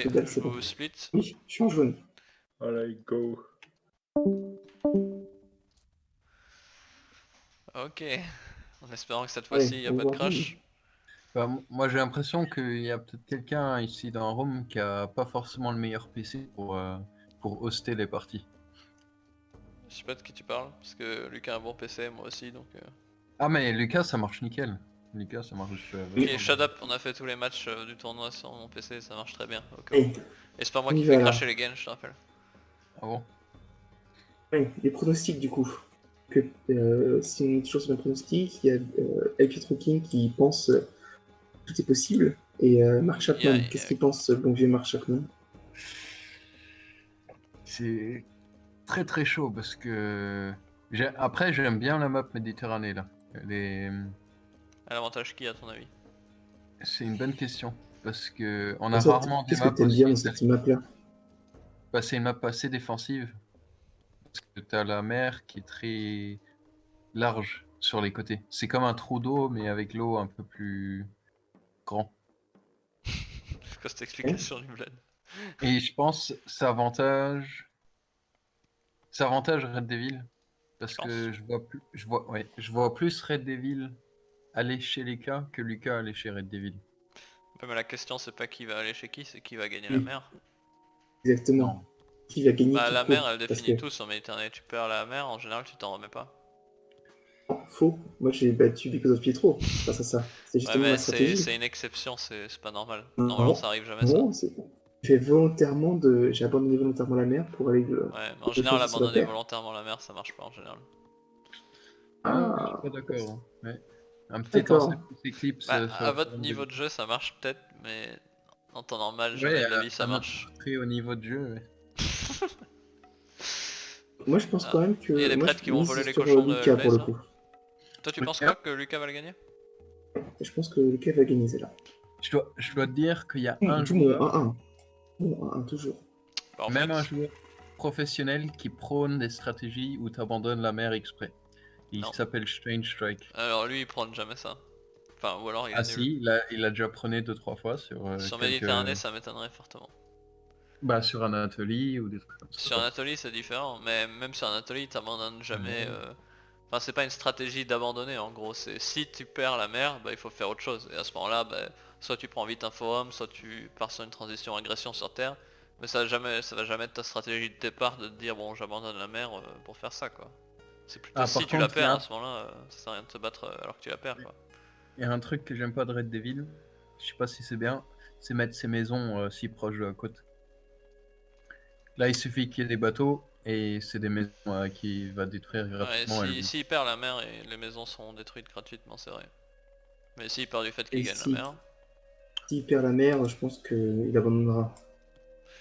Allez, dalle, je c'est bon. vous split. Oui, je suis en jaune. Allez, go. Ok. En espérant que cette Ouais, fois-ci, il n'y a on pas de voit crash. Bah, moi j'ai l'impression qu'il y a peut-être quelqu'un ici dans la room qui a pas forcément le meilleur PC pour hoster les parties. Je sais pas de qui tu parles, parce que Lucas a un bon PC, moi aussi, donc... Ah mais Lucas ça marche nickel. Lucas ça marche Ok, vachement shut bien. up, on a fait tous les matchs du tournoi sur mon PC, ça marche très bien, au cas où. Hey, Et c'est pas moi on qui y fais va, là. cracher les gains, je te rappelle. Ah bon? Ouais, les pronostics du coup. Si on est toujours sur les pronostics, il y a El Pietro King qui pense tout est possible. Et Mark Chapman, qu'est-ce qu'il pense, bon vieux Mark Chapman? C'est très très chaud parce que après j'aime bien la map Méditerranée là. À l'avantage qui, à ton avis? C'est une bonne question parce que on a Pour ça, rarement des qu'est-ce que maps t'aimes aussi bien dans cette map-là? Bah, c'est une map assez défensive parce que t'as la mer qui est très large sur les côtés. C'est comme un trou d'eau mais avec l'eau un peu plus grand. C'est quoi cette explication du bled? Et je pense ça avantage Red Devil parce que je vois plus Red Devil aller chez Lucas que Lucas aller chez Red Devil. Mais la question c'est pas qui va aller chez qui, c'est qui va gagner la Oui, mer. exactement. Non. Qui va gagner Bah tout la court? mer elle Parce définit que, tout sur Méditerranée, tu perds la mer, en général tu t'en remets pas. faux, moi j'ai battu Because of Pietro face à ça. C'est Ouais justement ma mais stratégie. c'est une exception, c'est pas normal. Normalement Non, ça arrive jamais ça. non, j'ai abandonné volontairement la mer pour aller Ouais, mais en défendre général face à la abandonner terre. volontairement la mer ça marche pas en général. Ah, je suis Ah, pas d'accord, hein. Ouais. Un petit d'accord. Eclipse Bah sur à le votre forum de niveau de Lucas. jeu ça marche peut-être, mais en temps normal jamais Ouais, de la vie ça à notre marche. très haut niveau de jeu. Ouais. Moi je pense Ah. quand même Et il y a que. des Moi je prêtres qui vont voler mise les sur cochons de Lucas pour Blaze le là. coup. Toi tu penses Regarde, quoi que Lucas va le gagner? Je pense que Lucas va gagner celle-là. je dois te dire qu'il y a un Du mon joueur, 1-1. Bon, 1-1 toujours. Bah en même un fait, joueur professionnel qui prône des stratégies où tu abandonnes la mer exprès. Il non. s'appelle Strange Strike. Alors lui il prend jamais ça. Enfin ou alors il est Ah nul. si, il a déjà prôné 2-3 fois sur Sur quelques... Méditerranée ça m'étonnerait fortement. Bah, sur Anatolie ou des trucs comme ça, Sur quoi. Anatolie c'est différent, mais même sur Anatolie t'abandonnes jamais... Ouais. Enfin c'est pas une stratégie d'abandonner en gros, c'est si tu perds la mer, bah il faut faire autre chose. Et à ce moment-là, bah, soit tu prends vite un forum, soit tu pars sur une transition agression sur terre. Mais ça va jamais être ta stratégie de départ de te dire bon j'abandonne la mer pour faire ça quoi. C'est plutôt Ah, si par tu la contre, il y perds a à ce moment-là, ça sert à rien de te battre alors que tu la perds quoi. il y a un truc que j'aime pas de Red Devil, je sais pas si c'est bien, c'est mettre ses maisons si proches de la côte. Là, il suffit qu'il y ait des bateaux et c'est des maisons qui va détruire Ouais, gratuitement. si il perd la mer et les maisons seront détruites gratuitement c'est vrai. Mais s'il perd du fait qu'il Et gagne la si mer... s'il perd la mer, je pense qu'il abandonnera.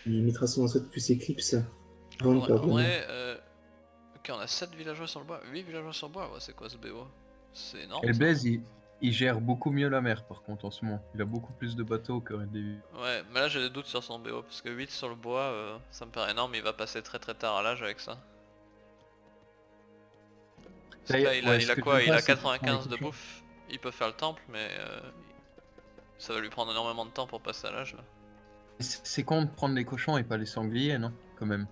Il mettra son ancêtre plus Eclipse avant de En perdre la mer. vrai, ok, on a 7 villageois sur le bois, 8 villageois sur le bois, ouais, c'est quoi ce BO? C'est Et énorme le ça. Blaze, il gère beaucoup mieux la mer par contre en ce moment. Il a beaucoup plus de bateaux que Red Devil. Ouais, mais là j'ai des doutes sur son BO, parce que 8 sur le bois, ça me paraît énorme, il va passer très très tard à l'âge avec ça. Parce que là Ouais, il ce a que quoi? j'aime Il pas, a c'est qu'il prend les 95 de cochons. bouffe, il peut faire le temple, mais ça va lui prendre énormément de temps pour passer à l'âge là. C'est con de prendre les cochons et pas les sangliers, non? Quand même.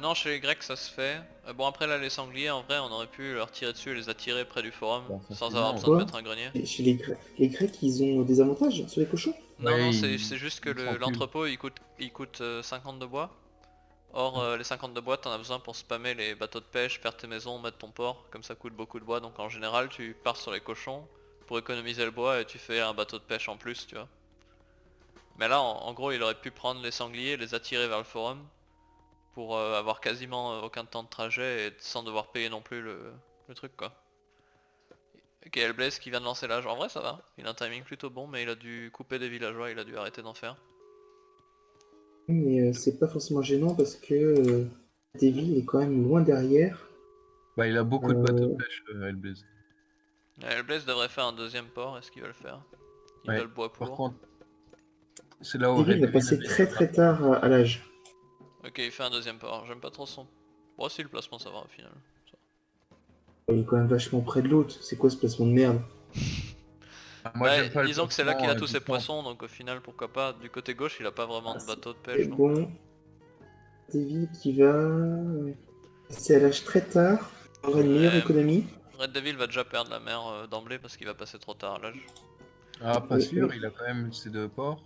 Non, chez les Grecs ça se fait. Bon après là les sangliers en vrai on aurait pu leur tirer dessus et les attirer près du forum Bon, ça sans c'est avoir bien, besoin ouais. de Quoi? mettre un grenier. Chez les Grecs, ils ont des avantages sur les cochons? Non non Ouais, c'est juste que il s'encule. l'entrepôt il coûte 50 de bois. Or les 50 de bois t'en as besoin pour spammer les bateaux de pêche, faire tes maisons, mettre ton port, comme ça coûte beaucoup de bois donc en général tu pars sur les cochons pour économiser le bois et tu fais un bateau de pêche en plus tu vois. Mais là en gros il aurait pu prendre les sangliers, les attirer vers le forum pour avoir quasiment aucun temps de trajet et sans devoir payer non plus le truc quoi. Ok, Hellblaze qui vient de lancer l'âge, en vrai ça va, il a un timing plutôt bon mais il a dû couper des villageois, il a dû arrêter d'en faire. Mais c'est pas forcément gênant parce que Davy est quand même loin derrière. Bah, il a beaucoup de bateaux de Euh, pêche, Hellblaze. Hellblaze devrait faire un deuxième port, est-ce qu'il va le faire? Il a Ouais. le bois Par pour. contre, c'est là où Davy Red va Devil passer avait très sa très marque. tard à l'âge. Ok, il fait un deuxième port, j'aime pas trop son... Bon si le placement ça va au final. Il est quand même vachement près de l'autre. C'est quoi ce placement de merde? Moi, Ouais, j'aime pas le disons que c'est là qu'il a placement tous du ses temps. poissons, donc au final, pourquoi pas. Du côté gauche, il a pas vraiment de bateau de C'est pêche. Donc... bon. Davy qui va... C'est à l'âge très tard. Il aura une meilleure Ouais, économie. Red Devil va déjà perdre la mer d'emblée parce qu'il va passer trop tard à l'âge. Ah, pas Oui, sûr, oui. il a quand même ses 2 ports.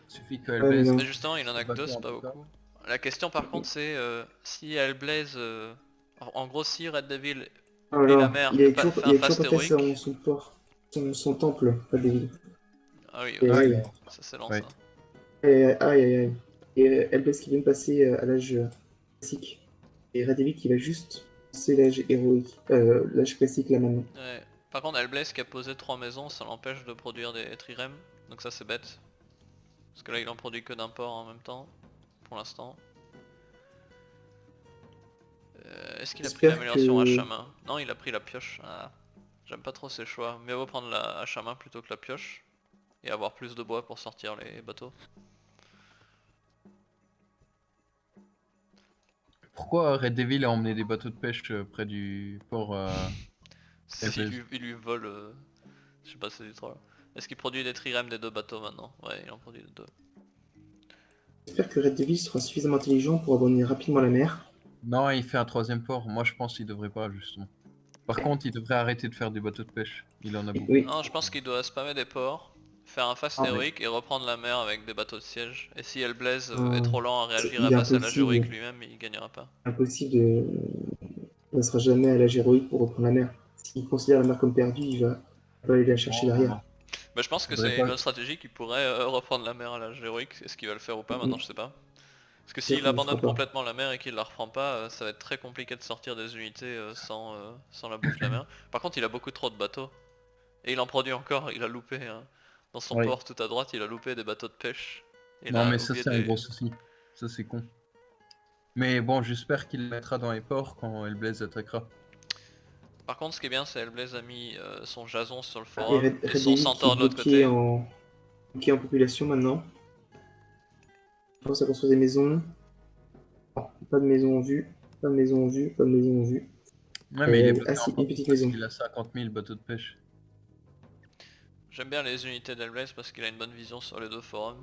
Suffit qu'elle Ouais, mais baise non. Mais justement, il en a le que deux, bateau c'est en pas tout cas. beaucoup. La question par contre, c'est si Hellblaze. En gros, si Red Devil et la Voilà. mer fait Il un a toujours fast pas fait héroïque. son port. Son temple, pas Davy. Ah oui, Et ok. Ah, aïe. Ça c'est lent ouais. ça. Aïe, aïe, aïe. Et Elbès qui vient de passer à l'âge classique. Et Radivik qui va juste passer l'âge héroïque. L'âge classique là maintenant. Ouais. Par contre, Hellblaze qui a posé 3 maisons, ça l'empêche de produire des trirèmes. Donc ça c'est bête. Parce que là il en produit que d'un port en même temps. Pour l'instant. Est-ce qu'il a pris J'espère l'amélioration hache que. à main? Non, il a pris la pioche. Ah, j'aime pas trop ses choix. Mieux vaut prendre la hache à main plutôt que la pioche. Et avoir plus de bois pour sortir les bateaux. Pourquoi Red Devil a emmené des bateaux de pêche près du port Hellblaze? Il lui vole... Je sais pas si c'est du troll. Est-ce qu'il produit des trirèmes des deux bateaux maintenant? Ouais, il en produit des deux. J'espère que Red Devil sera suffisamment intelligent pour abandonner rapidement la mer. Non, il fait un 3ème port. Moi, je pense qu'il devrait pas, justement. Par contre, il devrait arrêter de faire des bateaux de pêche. Il en a beaucoup. Oui. Non, je pense qu'il doit spammer des ports, faire un fast Ah, héroïque et reprendre la mer avec des bateaux de siège. Et si Hellblaze est euh, trop lent à réagir à il est passer à l'âge héroïque impossible. lui-même, il gagnera pas. Impossible de. Il ne sera jamais à l'âge héroïque pour reprendre la mer. S'il considère la mer comme perdue, il va aller la chercher Non, derrière. non. Mais je pense que Faudrait c'est une pas. bonne stratégie qui pourrait reprendre la mer à l'âge héroïque. Est-ce qu'il va le faire ou pas maintenant, Mm. je sais pas. Parce que J'espère s'il qu'il ne le fera abandonne pas. complètement la mer et qu'il la reprend pas, ça va être très compliqué de sortir des unités sans la bouffe de la mer. Par contre, il a beaucoup trop de bateaux. Et il en produit encore, il a loupé. Hein. Dans son Oui. port tout à droite, il a loupé des bateaux de pêche. Il Non, a mais ça, oublié c'est de un les... gros souci. Ça, c'est con. Mais bon, j'espère qu'il le mettra dans les ports quand Hellblaze attaquera. Par contre, ce qui est bien, c'est Hellblaze a mis son Jason sur le Et forum Red, et Red son Devil qui est Centaure de l'autre côté. bloqué en population maintenant. Il commence à construire des maisons. Oh, pas de maison en vue. Pas de maison en vue. Pas de maison en vue. Ouais, mais il est Ah bloqué en si, une port petite parce maison. qu'il a 50 000 bateaux de pêche. J'aime bien les unités d'Hellblaze parce qu'il a une bonne vision sur les deux forums.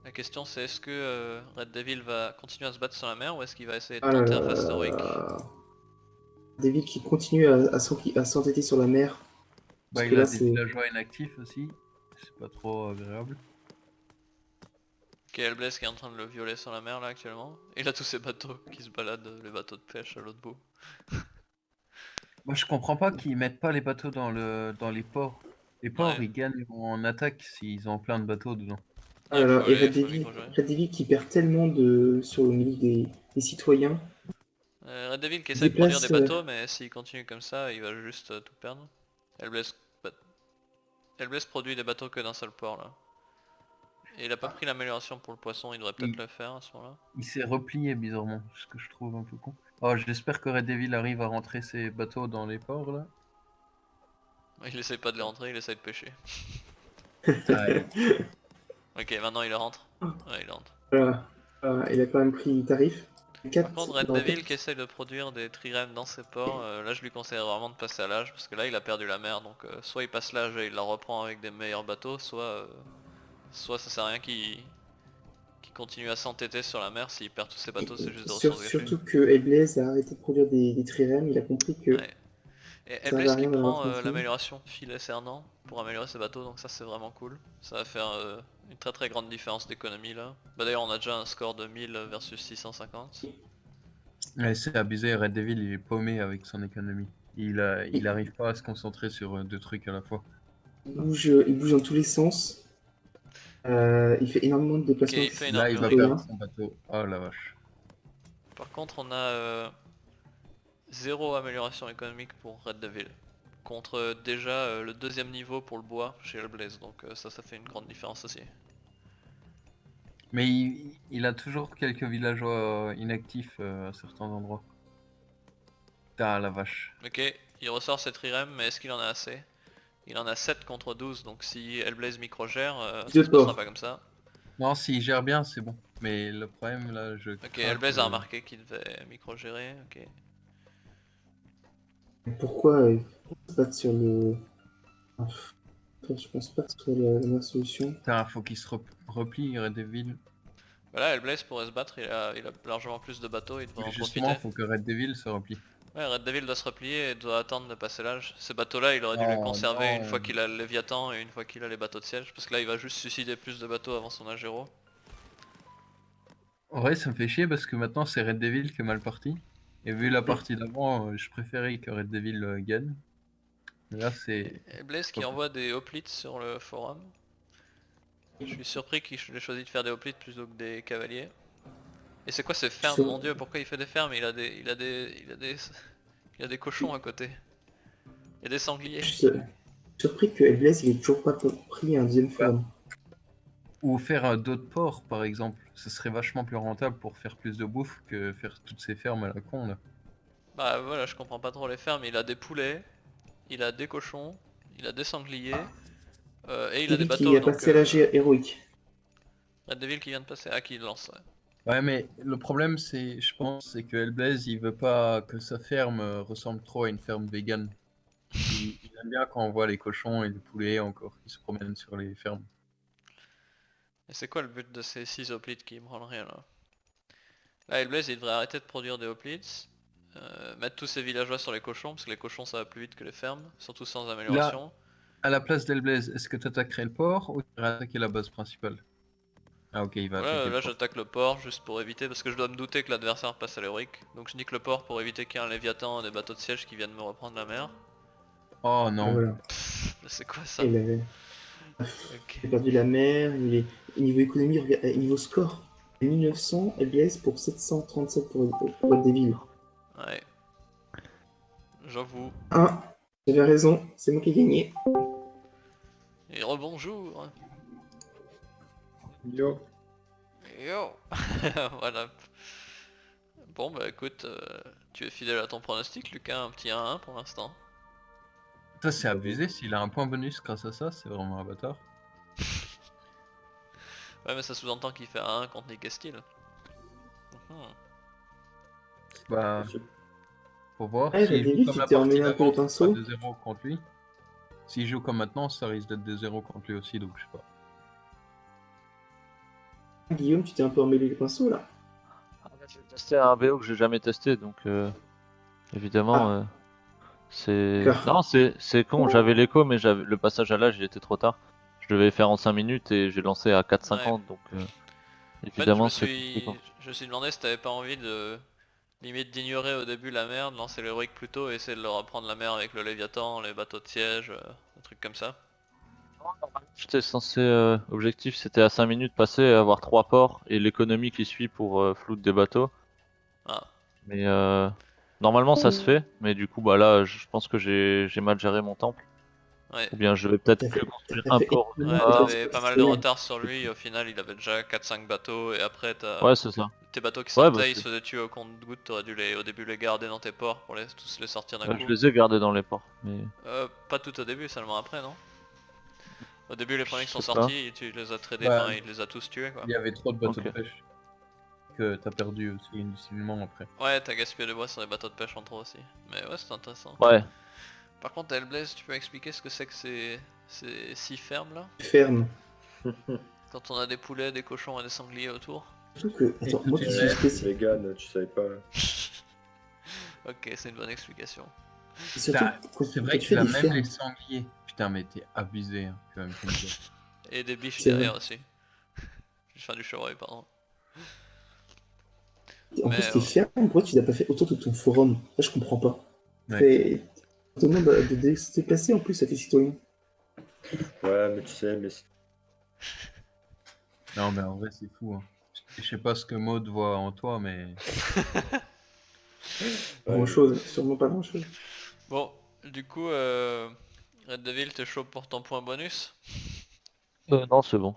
La question c'est est-ce que Red Devil va continuer à se battre sur la mer ou est-ce qu'il va essayer de Ah là tenter un là fast là heroic? là. Devil qui continue à s'entêter sur la mer. Bah, Parce que il a là, des c'est. villageois inactifs aussi. C'est pas trop agréable. Ok, Hellblaze qui est en train de le violer sur la mer là actuellement. Il a tous ses bateaux qui se baladent, les bateaux de pêche à l'autre bout. Moi, je comprends pas qu'ils mettent pas les bateaux dans les ports. Les ports, Ouais, ils gagnent en attaque s'ils ont plein de bateaux dedans. Ah non, là là. Et il faut micro-gérer. Red Devil qui perd tellement sur le milieu des citoyens. Red Devil qui Il essaye de produire des déplace. bateaux mais s'il continue comme ça, il va juste tout perdre. Hellblaze, bah, Hellblaze produit des bateaux que d'un seul port là. Et il a pas pris l'amélioration pour le poisson, il devrait peut-être Il, le faire à ce moment-là. il s'est replié bizarrement, ce que je trouve un peu con. Oh, j'espère que Red Devil arrive à rentrer ses bateaux dans les ports là. Il essaye pas de les rentrer, il essaye de pêcher. Aïe. Ok, maintenant il rentre. Ouais, il rentre. Voilà. Voilà, il a quand même pris tarif. Par contre, Red Devil qui essaye de produire des trirèmes dans ses ports, là je lui conseille vraiment de passer à l'âge parce que là il a perdu la mer donc soit il passe l'âge et il la reprend avec des meilleurs bateaux, soit ça sert à rien qu'il continue à s'entêter sur la mer, s'il perd tous ses bateaux c'est juste des ressources gâchées. Surtout que Hellblaze a arrêté de produire des trirèmes. Il a compris que Ouais. Et ça servait à Hellblaze qui rien d'en avoir prend 30 000. l'amélioration filet cernant pour améliorer ses bateaux donc ça c'est vraiment cool. Ça va faire une très grande différence d'économie là. Bah d'ailleurs on a déjà un score de 1000 versus 650. Ouais, c'est abusé, Red Devil il est paumé avec son économie. Il arrive pas à se concentrer sur deux trucs à la fois. Il bouge dans tous les sens. Il fait énormément de Ok, déplacements il avec fait ses une Là, il va armurerie. perdre citoyens. son bateau. Oh la vache. Par contre, on a zéro amélioration économique pour Red Devil. Contre déjà le deuxième niveau pour le bois chez Hellblaze, donc ça fait une grande différence aussi. Mais il a toujours quelques villageois inactifs à certains endroits. Ah la vache. Ok, il ressort ses trirèmes, mais est-ce qu'il en a assez? Il en a 7 contre 12, donc si Hellblaze micro-gère, ça Deux se passera ports. pas comme ça. Non, s'il gère bien, c'est bon. Mais le problème, là, je Ok, crains que... Hellblaze a remarqué qu'il devait micro-gérer, ok. Pourquoi se battre sur le. Je pense pas que ce soit la meilleure solution. Putain, faut qu'il se replie, Red Devil. Voilà, Hellblaze pourrait se battre, il a largement plus de bateaux, il devrait en Justement, profiter. faut que Red Devil se replie. Ouais, Red Devil doit se replier et doit attendre de passer l'âge. Ces bateaux-là, il aurait dû les Non, conserver une non. fois qu'il a le Léviathan et une fois qu'il a les bateaux de siège, parce que là il va juste suicider plus de bateaux avant son âge 0. En vrai, ça me fait chier parce que maintenant c'est Red Devil qui est mal parti. Et vu la partie d'avant, je préférais que Red Devil gagne. Mais là, c'est. Hellblaze qui envoie des hoplites sur le forum. Je suis surpris qu'il ait choisi de faire des hoplites plutôt que des cavaliers. Et c'est quoi ces fermes, mon dieu, pourquoi il fait des fermes? Il a des cochons à côté. Il y a des sangliers. Je suis surpris que Hellblaze il ait toujours pas pris un deuxième forum. Ou faire d'autres ports, par exemple. Ce serait vachement plus rentable pour faire plus de bouffe que faire toutes ces fermes à la con là. Bah voilà, je comprends pas trop les fermes. Il a des poulets, il a des cochons, il a des sangliers, et il a des Devil bateaux. qui a Donc, passé l'âge héroïque. Red Devil qui vient de passer. Ah, qui lance, ouais. Ouais, mais le problème, c'est, je pense, c'est que Hellblaze, il veut pas que sa ferme ressemble trop à une ferme vegan. Il aime bien quand on voit les cochons et les poulets encore qui se promènent sur les fermes. Et c'est quoi le but de ces 6 hoplites qui branlent rien là? Là, Hellblaze il devrait arrêter de produire des hoplites, mettre tous ses villageois sur les cochons, parce que les cochons ça va plus vite que les fermes, surtout sans amélioration. À la place d'Hellblaze, est-ce que tu attaquerais le port ou tu irais attaquer la base principale? Ah ok, il va Voilà, attaquer là le port. j'attaque le port juste pour éviter, parce que je dois me douter que l'adversaire passe à l'héroïque. Donc je nique le port pour éviter qu'il y ait un Léviathan et des bateaux de siège qui viennent me reprendre la mer. Oh non. Voilà. C'est quoi ça? Il avait Ok. perdu la mer, il est niveau économie, niveau score. 1900 Hellblaze pour 737 pour Red Devil. Ouais. J'avoue. Ah, j'avais raison, c'est moi qui ai gagné. Et rebonjour. Yo. Yo. Voilà. Bon bah écoute, tu es fidèle à ton pronostic Lucas, un petit 1-1 pour l'instant. Ça c'est abusé, s'il a un point bonus grâce à ça, c'est vraiment un bâtard. Ouais mais ça sous-entend qu'il fait 1 contre Nick Estil. Bah, faut voir. Ouais, S'il Red joue Devil, comme tu la t'es partie emmêlé un peu les d'avant, ça sera pinceaux. 2-0 contre lui. S'il joue comme maintenant, ça risque d'être 2-0 contre lui aussi, donc je sais pas. Guillaume, tu t'es un peu emmêlé les pinceaux là. J'ai testé un BO que j'ai jamais testé, donc évidemment c'est... D'accord. Non, c'est con, j'avais l'écho, mais le passage à l'âge il était trop tard. Je devais faire en 5 minutes et j'ai lancé à 4,50, donc En fait, évidemment c'est compliqué. je me suis demandé si t'avais pas envie de limite d'ignorer au début la mer, de lancer l'héroïque plus tôt et essayer de leur apprendre la mer avec le Léviathan, les bateaux de siège, des trucs comme ça. J'étais censé, objectif c'était à 5 minutes passer et avoir 3 ports et l'économie qui suit pour floute des bateaux. Ah, Mais normalement ça se fait, mais du coup bah là je pense que j'ai mal géré mon temple. ouais. Ou bien je vais peut-être T'as que fait- construire t'as un fait port. Ouais, énormément de Ah, t'avais pas mal de retard sur lui, au final il avait déjà 4-5 bateaux et après ouais c'est ça. tes bateaux qui Ouais, sortaient, bah, ils se faisaient tuer au compte-gouttes, t'aurais dû au début les garder dans tes ports pour tous les sortir d'un Je coup. les ai gardés dans les ports. Mais... Pas tout au début, seulement après non? Au début les premiers qui sont Je sais pas. sortis, tu les as tradés, Ouais. enfin il les a tous tués quoi. Il y avait trop de bateaux Ok. de pêche que t'as perdu aussi inutilement après. Ouais, t'as gaspillé des bois sur les bateaux de pêche en trop aussi. Mais ouais, c'est intéressant. Ouais. Par contre, Hellblaze, tu peux expliquer ce que c'est que ces 6 fermes là? Ferme. Quand on a des poulets, des cochons et des sangliers autour? Surtout que, attends, Et moi tout qui est suis vert, spécialiste. Vegan, tu savais pas. Ok, c'est une bonne explication. Surtout, quand C'est quand vrai tu qu'il fais a des même fermes, les sangliers. Putain, mais t'es abusé hein, quand même. Comme ça. Et des biches C'est derrière vrai. aussi. Enfin du chevreuil, pardon. en Mais, plus tes fermes, pourquoi tu l'as pas fait autour de ton forum? Ça, je comprends pas. Ouais. On te demande de se déplacer en plus à tes citoyens. Ouais, mais tu sais, mais Non, mais en vrai, c'est fou. Hein. Je sais pas ce que Maud voit en toi, mais. Grand chose, sûrement pas grand chose. Bon, du coup, Red Devil, t'es chaud pour ton point bonus? Non, c'est bon.